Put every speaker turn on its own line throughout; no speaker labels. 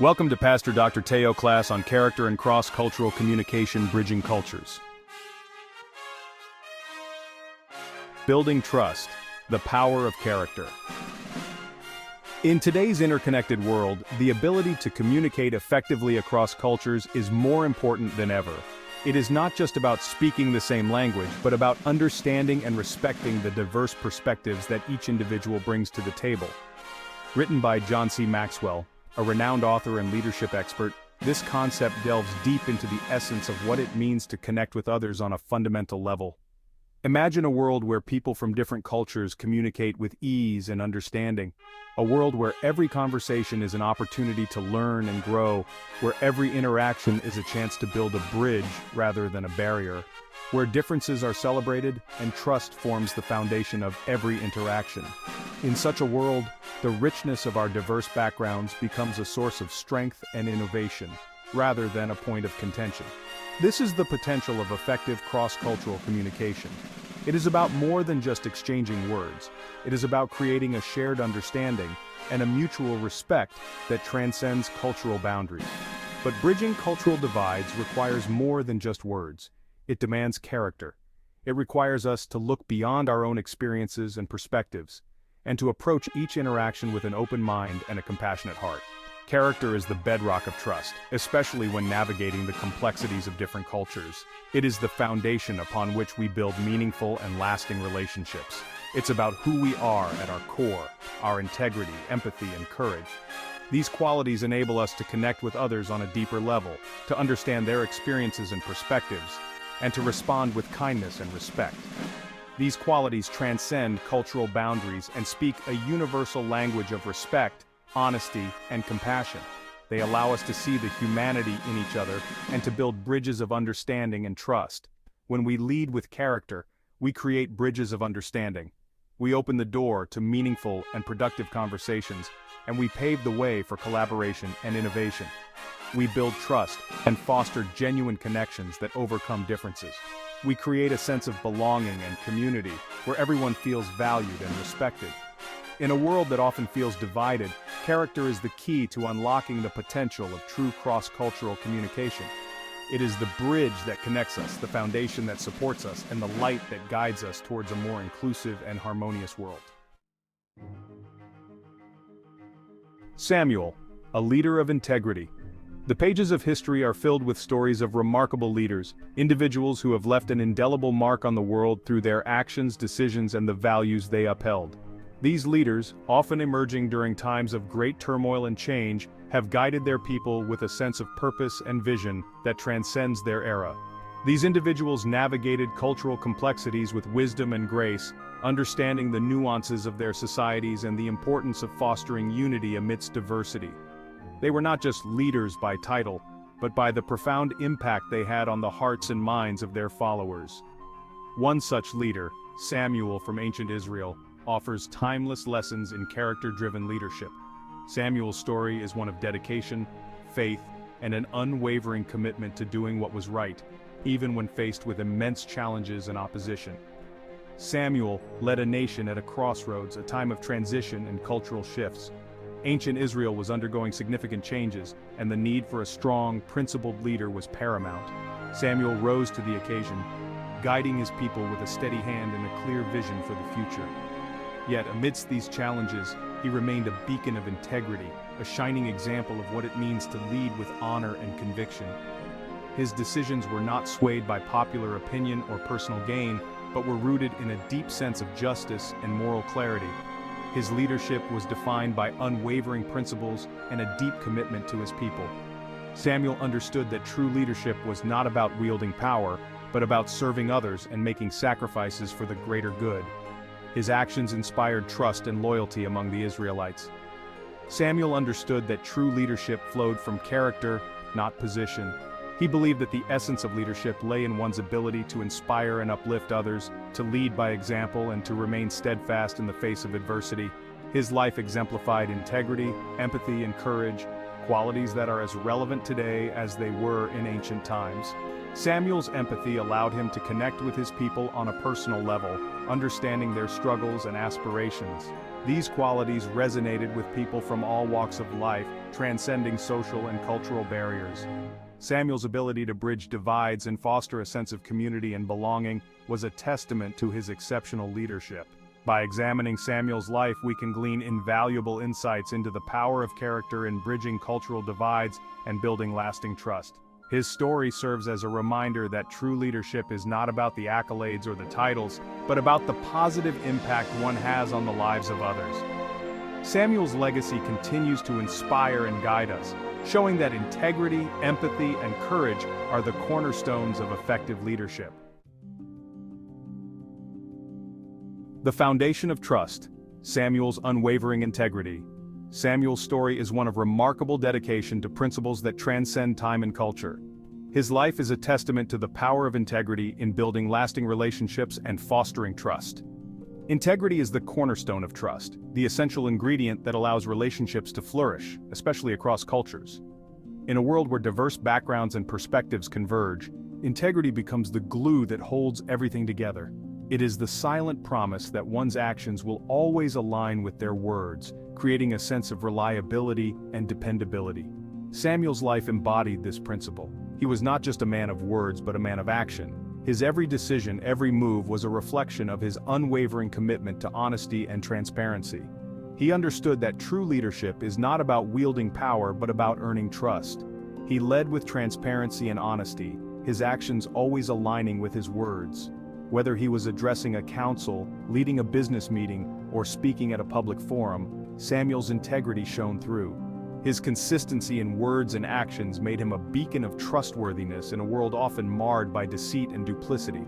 Welcome to Pastor Dr. Teo class on character and cross-cultural communication bridging cultures. Building trust, the power of character. In today's interconnected world, the ability to communicate effectively across cultures is more important than ever. It is not just about speaking the same language, but about understanding and respecting the diverse perspectives that each individual brings to the table. Written by John C. Maxwell, a renowned author and leadership expert, this concept delves deep into the essence of what it means to connect with others on a fundamental level. Imagine a world where people from different cultures communicate with ease and understanding. A world where every conversation is an opportunity to learn and grow, where every interaction is a chance to build a bridge rather than a barrier, where differences are celebrated and trust forms the foundation of every interaction. In such a world, the richness of our diverse backgrounds becomes a source of strength and innovation, rather than a point of contention. This is the potential of effective cross-cultural communication. It is about more than just exchanging words. It is about creating a shared understanding and a mutual respect that transcends cultural boundaries. But bridging cultural divides requires more than just words. It demands character. It requires us to look beyond our own experiences and perspectives, and to approach each interaction with an open mind and a compassionate heart. Character is the bedrock of trust, especially when navigating the complexities of different cultures. It is the foundation upon which we build meaningful and lasting relationships. It's about who we are at our core, our integrity, empathy, and courage. These qualities enable us to connect with others on a deeper level, to understand their experiences and perspectives, and to respond with kindness and respect. These qualities transcend cultural boundaries and speak a universal language of respect, honesty, and compassion. They allow us to see the humanity in each other and to build bridges of understanding and trust. When we lead with character, we create bridges of understanding. We open the door to meaningful and productive conversations, and we pave the way for collaboration and innovation. We build trust and foster genuine connections that overcome differences. We create a sense of belonging and community where everyone feels valued and respected. In a world that often feels divided, character is the key to unlocking the potential of true cross-cultural communication. It is the bridge that connects us, the foundation that supports us, and the light that guides us towards a more inclusive and harmonious world. Samuel, a leader of integrity. The pages of history are filled with stories of remarkable leaders, individuals who have left an indelible mark on the world through their actions, decisions, and the values they upheld. These leaders, often emerging during times of great turmoil and change, have guided their people with a sense of purpose and vision that transcends their era. These individuals navigated cultural complexities with wisdom and grace, understanding the nuances of their societies and the importance of fostering unity amidst diversity. They were not just leaders by title, but by the profound impact they had on the hearts and minds of their followers. One such leader, Samuel from ancient Israel, offers timeless lessons in character-driven leadership. Samuel's story is one of dedication, faith, and an unwavering commitment to doing what was right, even when faced with immense challenges and opposition. Samuel led a nation at a crossroads, a time of transition and cultural shifts. Ancient Israel was undergoing significant changes, and the need for a strong, principled leader was paramount. Samuel rose to the occasion, guiding his people with a steady hand and a clear vision for the future. Yet amidst these challenges, he remained a beacon of integrity, a shining example of what it means to lead with honor and conviction. His decisions were not swayed by popular opinion or personal gain, but were rooted in a deep sense of justice and moral clarity. His leadership was defined by unwavering principles and a deep commitment to his people. Samuel understood that true leadership was not about wielding power, but about serving others and making sacrifices for the greater good. His actions inspired trust and loyalty among the Israelites. Samuel understood that true leadership flowed from character, not position. He believed that the essence of leadership lay in one's ability to inspire and uplift others, to lead by example, and to remain steadfast in the face of adversity. His life exemplified integrity, empathy, and courage, qualities that are as relevant today as they were in ancient times. Samuel's empathy allowed him to connect with his people on a personal level, understanding their struggles and aspirations. These qualities resonated with people from all walks of life, transcending social and cultural barriers. Samuel's ability to bridge divides and foster a sense of community and belonging was a testament to his exceptional leadership. By examining Samuel's life, we can glean invaluable insights into the power of character in bridging cultural divides and building lasting trust. His story serves as a reminder that true leadership is not about the accolades or the titles, but about the positive impact one has on the lives of others. Samuel's legacy continues to inspire and guide us, showing that integrity, empathy, and courage are the cornerstones of effective leadership. The foundation of trust, Samuel's unwavering integrity. Samuel's story is one of remarkable dedication to principles that transcend time and culture. His life is a testament to the power of integrity in building lasting relationships and fostering trust. Integrity is the cornerstone of trust, the essential ingredient that allows relationships to flourish, especially across cultures. In a world where diverse backgrounds and perspectives converge, integrity becomes the glue that holds everything together. It is the silent promise that one's actions will always align with their words, creating a sense of reliability and dependability. Samuel's life embodied this principle. He was not just a man of words but a man of action. His every decision, every move was a reflection of his unwavering commitment to honesty and transparency. He understood that true leadership is not about wielding power but about earning trust. He led with transparency and honesty, his actions always aligning with his words. Whether he was addressing a council, leading a business meeting, or speaking at a public forum, Samuel's integrity shone through. His consistency in words and actions made him a beacon of trustworthiness in a world often marred by deceit and duplicity.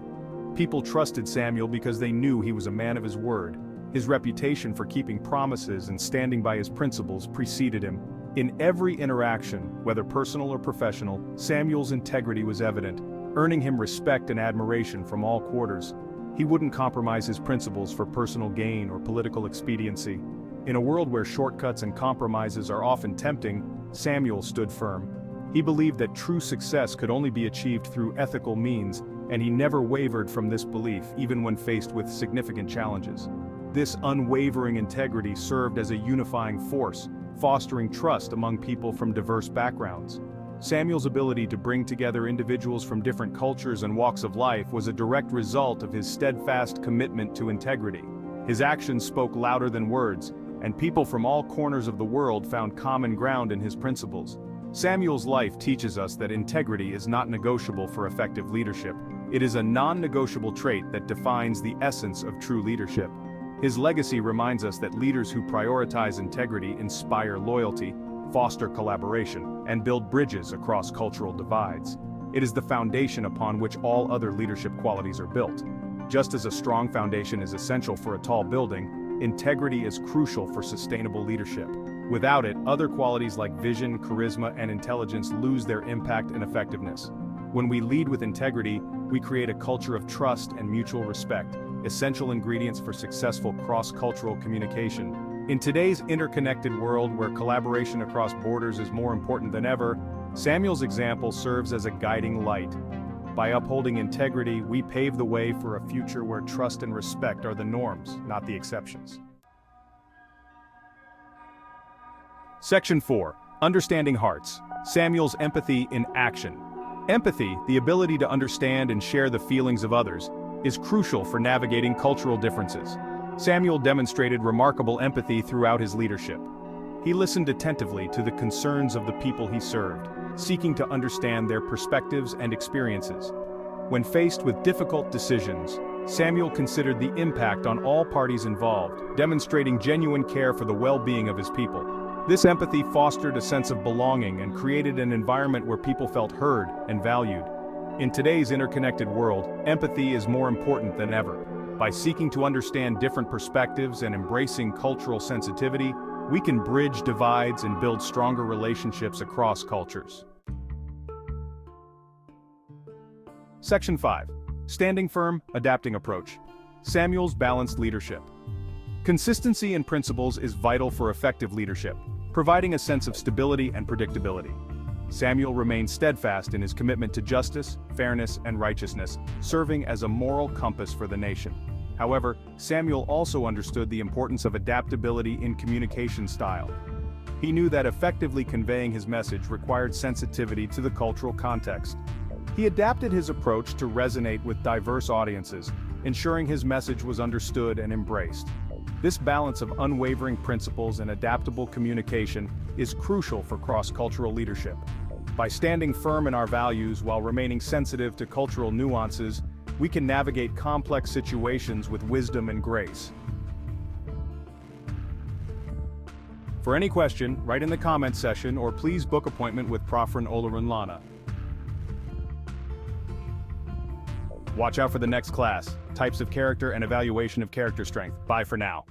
People trusted Samuel because they knew he was a man of his word. His reputation for keeping promises and standing by his principles preceded him. In every interaction, whether personal or professional, Samuel's integrity was evident, earning him respect and admiration from all quarters. He wouldn't compromise his principles for personal gain or political expediency. In a world where shortcuts and compromises are often tempting, Samuel stood firm. He believed that true success could only be achieved through ethical means, and he never wavered from this belief even when faced with significant challenges. This unwavering integrity served as a unifying force, fostering trust among people from diverse backgrounds. Samuel's ability to bring together individuals from different cultures and walks of life was a direct result of his steadfast commitment to integrity. His actions spoke louder than words, and people from all corners of the world found common ground in his principles. Samuel's life teaches us that integrity is not negotiable for effective leadership. It is a non-negotiable trait that defines the essence of true leadership. His legacy reminds us that leaders who prioritize integrity inspire loyalty, foster collaboration, and build bridges across cultural divides. It is the foundation upon which all other leadership qualities are built. Just as a strong foundation is essential for a tall building, integrity is crucial for sustainable leadership. Without it, other qualities like vision, charisma, and intelligence lose their impact and effectiveness. When we lead with integrity, we create a culture of trust and mutual respect, essential ingredients for successful cross-cultural communication. In today's interconnected world where collaboration across borders is more important than ever, Samuel's example serves as a guiding light. By upholding integrity, we pave the way for a future where trust and respect are the norms, not the exceptions. Section 4. Understanding Hearts. Samuel's empathy in action. Empathy, the ability to understand and share the feelings of others, is crucial for navigating cultural differences. Samuel demonstrated remarkable empathy throughout his leadership. He listened attentively to the concerns of the people he served, seeking to understand their perspectives and experiences. When faced with difficult decisions, Samuel considered the impact on all parties involved, demonstrating genuine care for the well-being of his people. This empathy fostered a sense of belonging and created an environment where people felt heard and valued. In today's interconnected world, empathy is more important than ever. By seeking to understand different perspectives and embracing cultural sensitivity, we can bridge divides and build stronger relationships across cultures. Section 5. Standing Firm, Adapting Approach. Samuel's balanced leadership. Consistency in principles is vital for effective leadership, providing a sense of stability and predictability. Samuel remained steadfast in his commitment to justice, fairness, and righteousness, serving as a moral compass for the nation. However, Samuel also understood the importance of adaptability in communication style. He knew that effectively conveying his message required sensitivity to the cultural context. He adapted his approach to resonate with diverse audiences, ensuring his message was understood and embraced. This balance of unwavering principles and adaptable communication is crucial for cross-cultural leadership. By standing firm in our values while remaining sensitive to cultural nuances, we can navigate complex situations with wisdom and grace. For any question, write in the comments section or please book appointment with Prof. Olarunlana. Watch out for the next class, Types of Character and Evaluation of Character Strength. Bye for now.